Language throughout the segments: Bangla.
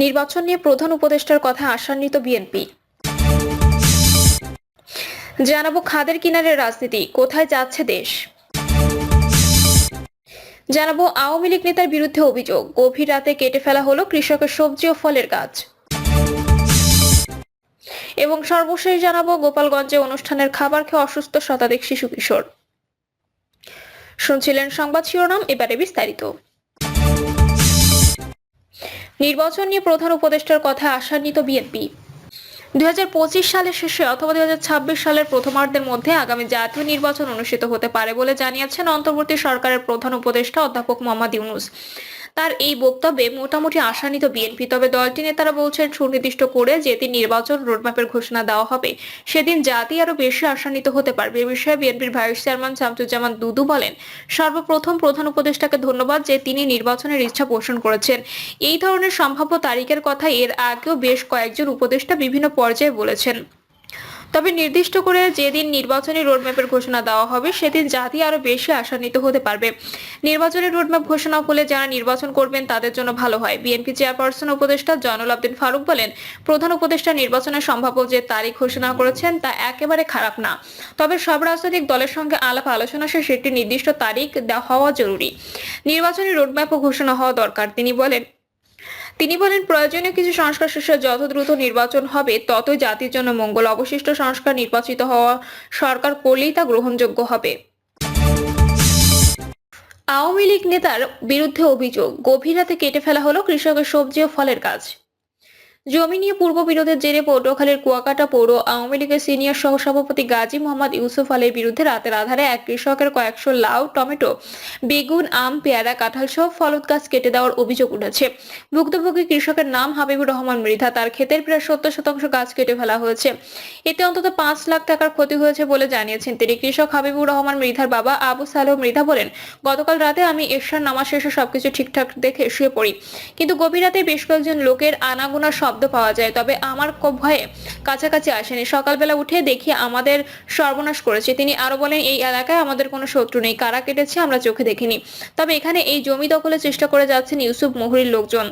নির্বাচন নিয়ে প্রধান উপদেষ্টার কথা আশান্বিত বিএনপি। জানাবো খাদের কিনারের রাজনীতি, কোথায় যাচ্ছে দেশ। জানাবো আওয়ামী লীগ নেতার বিরুদ্ধে অভিযোগ, গভীর রাতে কেটে ফেলা হলো কৃষকের সবজি ও ফলের গাছ। এবং সর্বশেষ জানাবো গোপালগঞ্জে অনুষ্ঠানের খাবার খেয়ে অসুস্থ শতাধিক শিশু কিশোর। শুনছিলেন সংবাদ শিরোনাম, এবারে বিস্তারিত। নির্বাচন নিয়ে প্রধান উপদেষ্টার কথা আশান্বিত বিএনপি। 2025 সালের শেষে অথবা 2026 সালের প্রথমার্ধের মধ্যে আগামী জাতীয় নির্বাচন অনুষ্ঠিত হতে পারে বলে জানিয়েছেন অন্তর্বর্তী সরকারের প্রধান উপদেষ্টা অধ্যাপক মোহাম্মদ ইউনূস। তার এই বক্তব্যে মোটামুটি আশান্বিত বিএনপি, তবে দলটির নেতারা বলছেন সুনির্দিষ্ট করে যেদিন নির্বাচন রোডম্যাপের ঘোষণা দেওয়া হবে সেদিন জাতি আরো বেশি আশান্বিত হতে পারবে। এ বিষয়ে বিএনপির ভাইস চেয়ারম্যান শামসুজ্জামান দুদু বলেন, সর্বপ্রথম প্রধান উপদেষ্টাকে ধন্যবাদ যে তিনি নির্বাচনের ইচ্ছা পোষণ করেছেন। এই ধরনের সম্ভাব্য তারিখের কথা এর আগেও বেশ কয়েকজন উপদেষ্টা বিভিন্ন পর্যায়ে বলেছেন। তবে নির্দিষ্ট করে যেদিন নির্বাচনী রোডম্যাপের ঘোষণা দেওয়া হবে সেদিন জাতি আরো বেশি আশান্বিত হতে পারবে। নির্বাচনী রোডম্যাপ ঘোষণা হলে যারা নির্বাচন করবেন তাদের জন্য ভালো হয়। বিএনপি চেয়ারপারসন উপদেষ্টা জয়নুল আবদিন ফারুক বলেন, প্রধান উপদেষ্টা নির্বাচনের সম্ভাব্য যে তারিখ ঘোষণা করেছেন তা একেবারে খারাপ না, তবে সব রাজনৈতিক দলের সঙ্গে আলাপ আলোচনা শেষে একটি নির্দিষ্ট তারিখ হওয়া জরুরি। নির্বাচনী রোডম্যাপও ঘোষণা হওয়া দরকার। তিনি বলেন প্রয়োজনীয় কিছু সংস্কার শেষে যত দ্রুত নির্বাচন হবে ততই জাতির জন্য মঙ্গল। অবশিষ্ট সংস্কার নির্বাচিত হওয়া সরকার করলেই তা গ্রহণযোগ্য হবে। আওয়ামী লীগ নেতার বিরুদ্ধে অভিযোগ, গভীর রাতে কেটে ফেলা হলো কৃষকের সবজি ও ফলের গাছ। জমি নিয়ে পূর্ব বিরোধের জেরে পটুয়াখালীর কুয়াকাটা পৌর আওয়ামী লীগের সিনিয়র সহসভাপতি গাজী মোহাম্মদ ইউসুফ আলীর বিরুদ্ধে রাতের আধারে এক কৃষকের কয়েকশো লাউ, টমেটো, বেগুন, আম, পেয়ারা, কাঁঠাল সহ ফলদ গাছ কেটে দেওয়ার অভিযোগ উঠেছে। ভুক্তভোগী কৃষকের নাম হাবিবুর রহমান মৃধা। তার ক্ষেতের প্রায় 70% গাছ কেটে ফেলা হয়েছে। এতে অন্তত 5 লাখ টাকার ক্ষতি হয়েছে বলে জানিয়েছেন তিনি। কৃষক হাবিবুর রহমান মৃধার বাবা আবু সালেহ মৃধা বলেন, গতকাল রাতে আমি এশার নামাজ শেষে সবকিছু ঠিকঠাক দেখে শুয়ে পড়ি, কিন্তু গভীর রাতে বেশ কয়েকজন লোকের আনাগোনার শব্দ পাওয়া যায়, তবে আমার ভয়ে কাছাকাছি আসেনি। সকালবেলা উঠে দেখি আমাদের সর্বনাশ করেছে। তিনি আরো বলেন, এই এলাকায় আমাদের কোনো শত্রু নেই, কারা কেটেছে আমরা চোখে দেখিনি, তবে এখানে এই জমি দখলের চেষ্টা করে যাচ্ছেন ইউসুফ মুহুরীর লোকজন।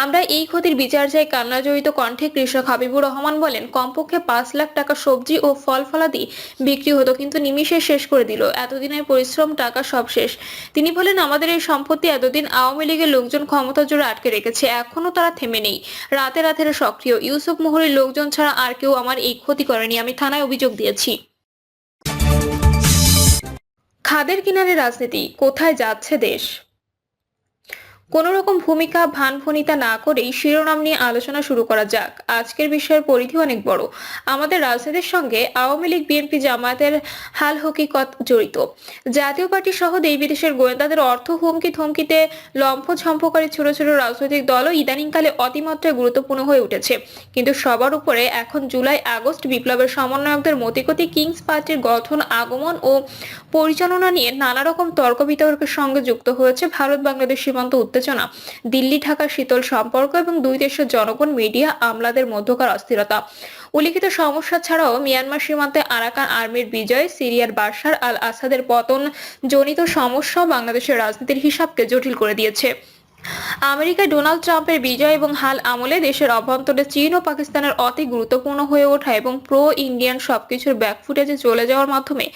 আমরা এই ক্ষতির বিচার চাই। কান্নাজড়িত কণ্ঠে কৃষক হাবিবুর রহমান বলেন, কমপক্ষে 5 লাখ টাকা সবজি ও ফল ফলাদি বিক্রি হতো, কিন্তু নিমিষে শেষ করে দিল। এতদিনের পরিশ্রম, টাকা সব শেষ। তিনি বলেন, আমাদের এই সম্পত্তি এতদিন আওয়ামী লীগের লোকজন ক্ষমতা জোরে আটকে রেখেছে, এখনো তারা থেমে নেই, রাতে রাতে সক্রিয়। ইউসুফ মুহুরীর লোকজন ছাড়া আর কেউ আমার এই ক্ষতি করেনি। আমি থানায় অভিযোগ দিয়েছি। খাদের কিনারে রাজনীতি, কোথায় যাচ্ছে দেশ। কোন রকম ভূমিকা ভানভনিতা না করেই শিরোনাম নিয়ে আলোচনা শুরু করা যাক। আজকের বিষয়ের পরিধি অনেক বড়। আমাদের রাজনীতির সঙ্গে আওয়ামী লীগ, বিএনপি, জামায়াতের হাল হকিকত জড়িত। জাতীয় পার্টি সহ দেশ বিদেশের গোয়েন্দাদের অর্থ হুমকি থমকিতে লম্ফঝম্পকারী ছোট ছোট রাজনৈতিক দলও ইদানিংকালে অতিমাত্রায় গুরুত্বপূর্ণ হয়ে উঠেছে। কিন্তু সবার উপরে এখন জুলাই আগস্ট বিপ্লবের সমন্বয়কদের মতিগতি, কিংস পার্টির গঠন, আগমন ও পরিচালনা নিয়ে নানা রকম তর্ক বিতর্কের সঙ্গে যুক্ত হয়েছে ভারত বাংলাদেশ সীমান্ত উত্তেজনা, দিল্লি ঢাকা শীতল সম্পর্ক এবং দুই দেশের জনগণ, মিডিয়া, আমলাদের মধ্যকার অস্থিরতা। উল্লিখিত সমস্যা ছাড়াও মিয়ানমার সীমান্তে আরাকান আর্মির বিজয়, সিরিয়ার বাশার আল আসাদের পতন জনিত সমস্যা বাংলাদেশের রাজনীতির হিসাবকে জটিল করে দিয়েছে। আমেরিকায় ডোনাল্ড ট্রাম্পের বিজয় এবং হাল আমলে দেশের অভ্যন্তরে চীন ও পাকিস্তানের অতি গুরুত্বপূর্ণ হয়ে ওঠা এবং প্রো ইন্ডিয়ান সবকিছুর ব্যাকফুটেজে চলে যাওয়ার মাধ্যমে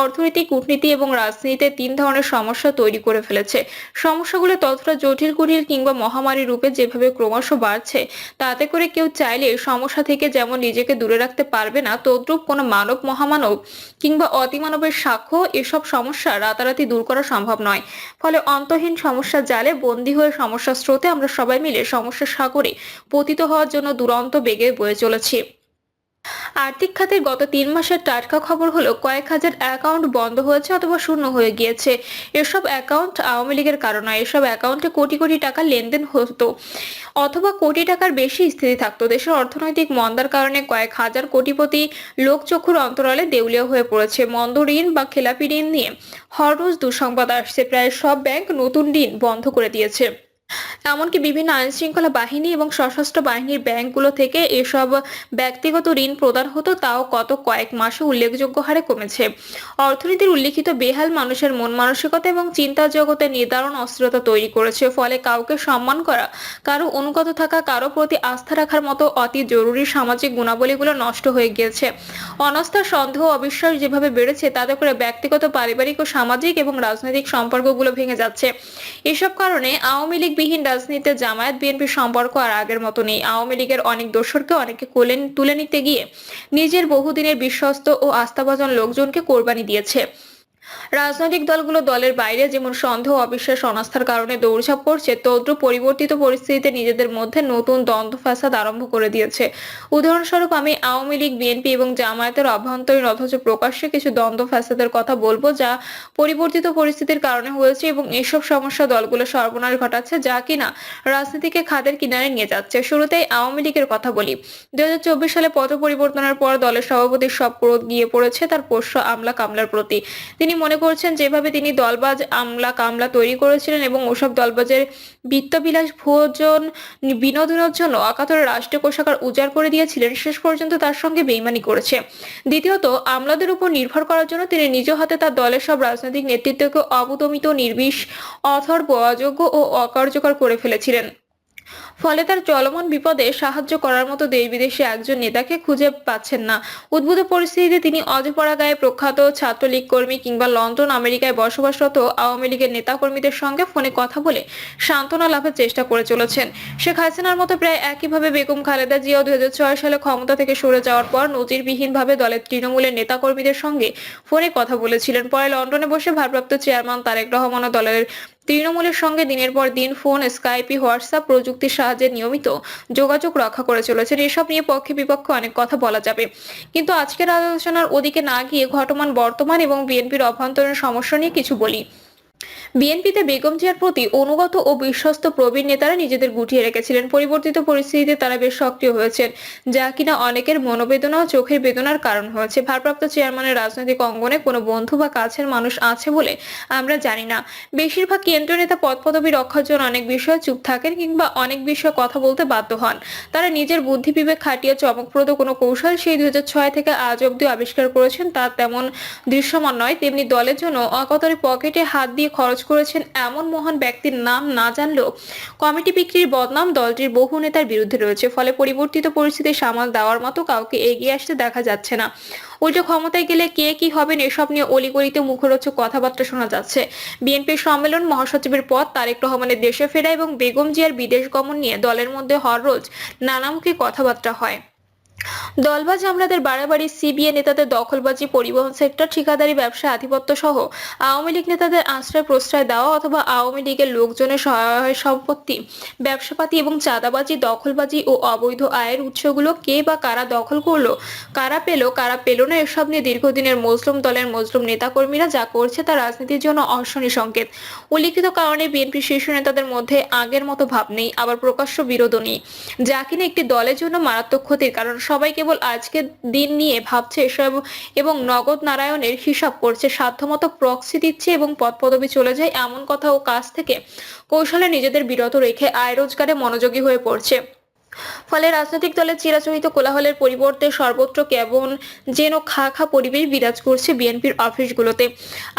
অর্থনীতি, কূটনীতি এবং রাজনীতিতে 3 ধরনের সমস্যা তৈরি করে ফেলেছে। সমস্যাগুলো ততটা জটিল, কুটিল কিংবা মহামারী রূপে যেভাবে ক্রমশ বাড়ছে, তাতে করে কেউ চাইলে সমস্যা থেকে যেমন নিজেকে দূরে রাখতে পারবে না, তদ্রূপ কোনো মানব, মহামানব কিংবা অতিমানবের সাক্ষ্য এসব সমস্যা রাতারাতি দূর করা সম্ভব নয়। ফলে অন্তহীন সমস্যার জালে বন্দী হয়ে সমস্যার স্রোতে আমরা সবাই মিলে সমস্যার সাগরে পতিত হওয়ার জন্য দুরন্ত বেগে বয়ে চলেছি। আর্থিক খাতের গত 3 মাসের টাটকা খবর হলো, কয়েক হাজার অ্যাকাউন্ট বন্ধ হয়েছে অথবা শূন্য হয়ে গিয়েছে। এসব অ্যাকাউন্ট আওয়ামী লীগের কারণ নয়। এসব অ্যাকাউন্টে কোটি কোটি টাকা লেনদেন হতো অথবা কোটি টাকার বেশি স্থিতি থাকতো। দেশের অর্থনৈতিক মন্দার কারণে কয়েক হাজার কোটিপতি লোকচক্ষুর অন্তরালে দেউলিয়া হয়ে পড়েছে। মন্দ ঋণ বা খেলাপি ঋণ নিয়ে হররোজ দুঃসংবাদ আসছে। প্রায় সব ব্যাংক নতুন ঋণ বন্ধ করে দিয়েছে। এমনকি বিভিন্ন আইনশৃঙ্খলা বাহিনী এবং সশস্ত্র বাহিনীর ব্যাংকগুলো থেকে এসব ব্যক্তিগত ঋণ প্রদান হতো, তাও গত কয়েক মাসে উল্লেখযোগ্য হারে কমেছে। অর্থনীতির উল্লিখিত বেহাল মানুষের মন মানসিকতা এবং চিন্তার জগতে নির্ধারণ অস্থিরতা তৈরি করেছে। ফলে কাউকে সম্মান করা, কারো অনুগত থাকা, কারো প্রতি আস্থা রাখার মতো অতি জরুরি সামাজিক গুণাবলীগুলো নষ্ট হয়ে গিয়েছে। অনাস্থা, সন্দেহ, অবিশ্বাস যেভাবে বেড়েছে, তাতে করে ব্যক্তিগত, পারিবারিক ও সামাজিক এবং রাজনৈতিক সম্পর্কগুলো ভেঙে যাচ্ছে। এসব কারণে আওয়ামী লীগবিহীন রাজনীতিতে জামায়াত বিএনপির সম্পর্ক আর আগের মতো নেই। আওয়ামী লীগের অনেক দোসরকে অনেকে তুলে নিতে গিয়ে নিজের বহুদিনের বিশ্বস্ত ও আস্থাভাজন লোকজনকে কোরবানি দিয়েছে। রাজনৈতিক দলগুলো দলের বাইরে যেমন সন্দেহ, অবিশ্বাস, অনাস্থার কারণে দৌড়ঝাঁপ করছে, তদ্রুপ পরিবর্তিত পরিস্থিতিতে নিজেদের মধ্যে নতুন দ্বন্দ্ব ফ্যাসাদ আরম্ভ করে দিয়েছে। উদাহরণস্বরূপ আমি আওয়ামী লীগ, বিএনপি এবং জামায়াতের অভ্যন্তরীণ অথচ প্রকাশ্যে কিছু দ্বন্দ্ব ফ্যাসাদের কথা বলবো, যা পরিবর্তিত পরিস্থিতির কারণে হয়েছে এবং এসব সমস্যা দলগুলো সর্বনাশ ঘটাচ্ছে, যা কিনা রাজনীতিকে খাদের কিনারে নিয়ে যাচ্ছে। শুরুতেই আওয়ামী লীগের কথা বলি। 2024 সালে পট পরিবর্তনের পর দলের সভাপতির সব ক্রোধ গিয়ে পড়েছে তার পোষ্য আমলা কামলার প্রতি। তিনি মনে করছেন, যেভাবে তিনি দলবাজ আমলা কামলা তৈরি করেছিলেন এবং ওসব দলবাজের বিত্তবিলাস ভোজন বিনোদনের জন্য অকাতরে রাষ্ট্রীয় কোষাগার উজাড় করে দিয়েছিলেন, শেষ পর্যন্ত তার সঙ্গে বেইমানি করেছে। দ্বিতীয়ত, আমলাদের উপর নির্ভর করার জন্য তিনি নিজ হাতে তার দলের সব রাজনৈতিক নেতৃত্বকে অবদমিত, নির্বিষ, অথর্ব, অযোগ্য ও অকার্যকর করে ফেলেছিলেন। ফলে তার চলমান বিপদে সাহায্য করার মতো দেশ বিদেশে একজন নেতাকে খুঁজে পাচ্ছেন না। উদ্ভূত পরিস্থিতিতে তিনি অজপাড়া গায়ে প্রখ্যাত ছাত্রলীগ কর্মী কিংবা লন্ডন, আমেরিকায় বসবাসরত আওয়ামী লীগের নেতাকর্মীদের সঙ্গে ফোনে কথা বলে সান্ত্বনা লাভের চেষ্টা করে চলেছেন। শেখ হাসিনার মতো প্রায় একইভাবে বেগম খালেদা জিয়াও 2006 সালে ক্ষমতা থেকে সরে যাওয়ার পর নজিরবিহীনভাবে দলের তৃণমূলের নেতাকর্মীদের সঙ্গে ফোনে কথা বলেছিলেন। পরে লন্ডনে বসে ভারপ্রাপ্ত চেয়ারম্যান তারেক রহমানও দলের তৃণমূলের সঙ্গে দিনের পর দিন ফোন, স্কাইপি, হোয়াটসঅ্যাপ প্রযুক্তির সাহায্যে নিয়মিত যোগাযোগ রক্ষা করে চলেছেন। এসব নিয়ে পক্ষে বিপক্ষে অনেক কথা বলা যাবে, কিন্তু আজকের আলোচনার ওদিকে না গিয়ে ঘটমান বর্তমান এবং বিএনপির অভ্যন্তরীণ সমস্যা নিয়ে কিছু বলি। বিএনপিতে বেগম জিয়ার প্রতি অনুগত ও বিশ্বস্ত প্রবীণ নেতারা নিজেদের গুটিয়ে রেখেছিলেন। পরিবর্তিত পরিস্থিতিতে তারা বেশ সক্রিয় হয়েছেন, যা কিনা অনেকের মনোবেদনা ও চোখের বেদনার কারণ হয়েছে। ভারপ্রাপ্ত চেয়ারম্যানের রাজনৈতিক অঙ্গনে কোনো বন্ধু বা কাছের মানুষ আছে বলে আমরা জানি না। বেশিরভাগ কেন্দ্রীয় নেতা পদপদবি রক্ষার জন্য অনেক বিষয়ে চুপ থাকেন কিংবা অনেক বিষয়ে কথা বলতে বাধ্য হন। তারা নিজের বুদ্ধি বিবেক খাটিয়ে চমকপ্রদ কোনো কৌশল সেই 2006 থেকে আজ অব্দি আবিষ্কার করেছেন, তা তেমন দৃশ্যমান নয়। তেমনি দলের জন্য অকাতরে পকেটে হাত দিয়ে খরচ করেছেন এমন মহান ব্যক্তির নাম না জানলেও কমিটি বিক্রির বদনাম দলটির বহু নেতার বিরুদ্ধে রয়েছে। ফলে পরিবর্তিত পরিস্থিতি সামাল দেওয়ার মতো কাউকে এগিয়ে আসতে দেখা যাচ্ছে না। উল্টো ক্ষমতায় গেলে কে কি হবেন এসব নিয়ে অলিগলিতে মুখরোচক কথাবার্তা শোনা যাচ্ছে। বিএনপির সম্মেলন, মহাসচিবের পদ, তারেক রহমানের দেশে ফেরা এবং বেগম জিয়ার বিদেশ গমন নিয়ে দলের মধ্যে হররোজ নানামুখী কথাবার্তা হয়। দলবাজ আমলাদের বাড়াবাড়ি, সিবিএ নেতাদের দখলবাজি, পরিবহন সেক্টর, ঠিকাদারি ব্যবসা, আধিপত্য সহ আওয়ামী লীগ নেতাদের আশ্রয় প্রশ্রয় দেওয়া অথবা আওয়ামী লীগের লোকজনের সহায় সম্পত্তি, ব্যবসাপাতি এবং চাঁদাবাজি, দখলবাজি ও অবৈধ আয়ের উৎসগুলো কে বা কারা দখল করলো, কারা পেল না, এসব নিয়ে দীর্ঘদিনের মজলুম দলের মজলুম নেতাকর্মীরা যা করছে তা রাজনীতির জন্য অশনি সংকেত। উল্লিখিত কারণে বিএনপি শীর্ষ নেতাদের মধ্যে আগের মতো ভাব নেই, আবার প্রকাশ্য বিরোধও নেই, যা কিনা একটি দলের জন্য মারাত্মক ক্ষতির কারণ। সবাই কেবল আজকের দিন নিয়ে ভাবছে এসব এবং নগদ নারায়ণের হিসাব করছে, সাধ্যমতো প্রক্সি দিচ্ছে এবং পদপদবি চলে যায় এমন কথা ও কাজ থেকে কৌশলে নিজেদের বিরত রেখে আয় রোজগারে মনোযোগী হয়ে পড়ছে। ফলে রাজনৈতিক দলের চিরাচরিত কোলাহলের পরিবর্তে সর্বত্র কেমন যেন খা খা পরিবেশ বিরাজ করছে বিএনপির অফিসগুলোতে।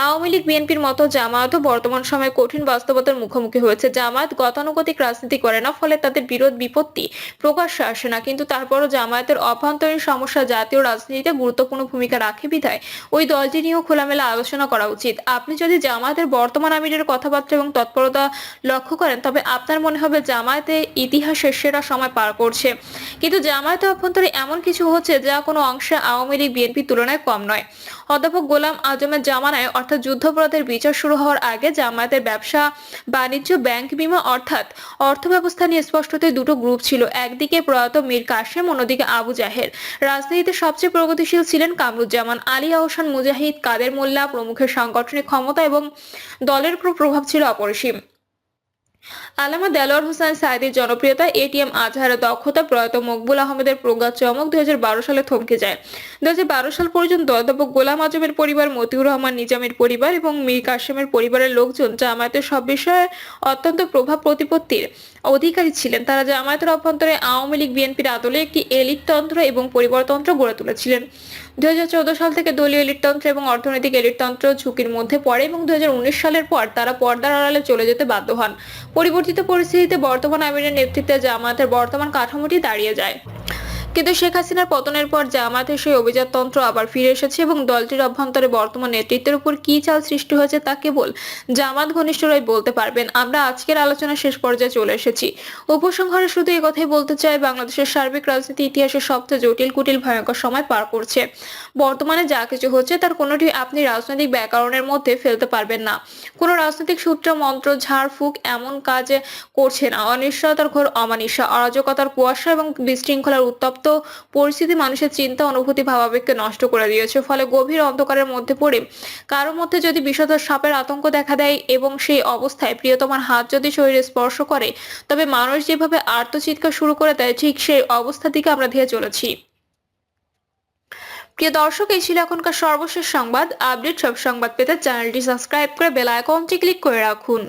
আওয়ামী লীগ, বিএনপির মতো জামায়াতও বর্তমান সময়ে কঠিন বাস্তবতার মুখোমুখি হয়েছে। জামায়াত গতানুগতিক রাজনীতি করে না, ফলে তাদের বিরোধ বিপত্তি প্রকাশ্যে আসে না, কিন্তু তারপরও জামায়াতের অভ্যন্তরীণ সমস্যা জাতীয় রাজনীতিতে গুরুত্বপূর্ণ ভূমিকা রাখে বিধায় ওই দলটি নিয়েও খোলামেলা আলোচনা করা উচিত। আপনি যদি জামায়াতের বর্তমান আমিরের কথাবার্তা এবং তৎপরতা লক্ষ্য করেন, তবে আপনার মনে হবে জামায়াতে ইতিহাসের সেরা সময় পার করছে। কিন্তু জামায়াতের অভ্যন্তরে এমন কিছু হচ্ছে যা কোনো অংশে আওয়ামী লীগ, বিএনপির তুলনায় কম নয়। অধ্যাপক গোলাম আজমের জামানায় অর্থাৎ যুদ্ধাপরাধের বিচার শুরু হওয়ার আগে জামায়াতের ব্যবসা বাণিজ্য, ব্যাংক, বিমা অর্থাৎ অর্থ ব্যবস্থা নিয়ে স্পষ্টতই দুটো গ্রুপ ছিল। একদিকে প্রয়াত মীর কাসেম, অন্যদিকে আবু জাহের। রাজনীতিতে সবচেয়ে প্রগতিশীল ছিলেন কামরুজ্জামান, আলী আহসান মুজাহিদ, কাদের মোল্লা প্রমুখের সাংগঠনিক ক্ষমতা এবং দলের উপর প্রভাব ছিল অপরিসীম। আল্লামা দেলোয়ার হোসেন সাঈদীর জনপ্রিয়তা, এটিএম আজহারের দক্ষতা, প্রয়াত মকবুল আহমেদের প্রজ্ঞার চমক 2012 সালে থমকে যায়। 2012 সাল পর্যন্ত অধ্যাপক গোলাম আজমের পরিবার, মতিউর রহমান নিজামীর পরিবার এবং মীর কাসেমের পরিবারের লোকজন জামায়াতের সব বিষয়ে অত্যন্ত প্রভাব প্রতিপত্তির অধিকারী ছিলেন। তারা জামায়াতের অভ্যন্তরে আওয়ামী লীগ বিএনপির আদলে একটি এলিটতন্ত্র এবং পরিবারতন্ত্র গড়ে তুলেছিলেন। 2014 সাল থেকে দলীয় এলিটতন্ত্র এবং অর্থনৈতিক এলিটতন্ত্র ঝুঁকির মধ্যে পড়ে এবং 2019 সালের পর তারা পর্দার আড়ালে চলে যেতে বাধ্য হন। পরিবর্তিত পরিস্থিতিতে বর্তমান আমিরের নেতৃত্বে জামায়াতের বর্তমান কাঠামোটি দাঁড়িয়ে যায়। কিন্তু শেখ হাসিনার পতনের পর জামায়াতের সেই অভিজাততন্ত্র আবার ফিরে এসেছে এবং দলটির অভ্যন্তরে বর্তমান নেতৃত্বের উপর কি চাল সৃষ্টি হয়েছে তা কেবল জামাত ঘনিষ্ঠরাই বলতে পারবেন। আমরা আজকের আলোচনা শেষ পর্যায়ে চলে এসেছি। উপসংহারে শুধু এই কথাই বলতে চাই, বাংলাদেশের সার্বিক রাজনীতি ইতিহাসের সবচেয়ে জটিল কুটিল ভয়ঙ্কর সময় পার করছে। বর্তমানে যা কিছু হচ্ছে তার কোনোটি আপনি রাজনৈতিক ব্যাকরণের মধ্যে ফেলতে পারবেন না। কোনো রাজনৈতিক সূত্র মন্ত্র ঝাড়ফুঁক এমন কাজে করছে না। অনিশ্চয়তার ঘোর অমানিসা, অরাজকতার কুয়াশা এবং বিশৃঙ্খলার উত্তপ্ত পরিস্থিতি মানুষের চিন্তা, অনুভূতি, ভাবাবেগকে নষ্ট করে দিয়েছে। ফলে গভীর অন্ধকারের মধ্যে পড়ে কারো মধ্যে যদি বিষধর সাপের আতঙ্ক দেখা দেয় এবং সেই অবস্থায় প্রিয়তমার হাত যদি শরীরে স্পর্শ করে, তবে মানুষ যেভাবে আর্তচিৎকার শুরু করে দেয়, ঠিক সেই অবস্থার দিকে আমরা ধেয়ে চলেছি। প্রিয় দর্শক, এই ছিল এখনকার সর্বশেষ সংবাদ। আপডেট সব সংবাদ পেতে চ্যানেলটি সাবস্ক্রাইব করে বেল আইকনটি ক্লিক করে রাখুন।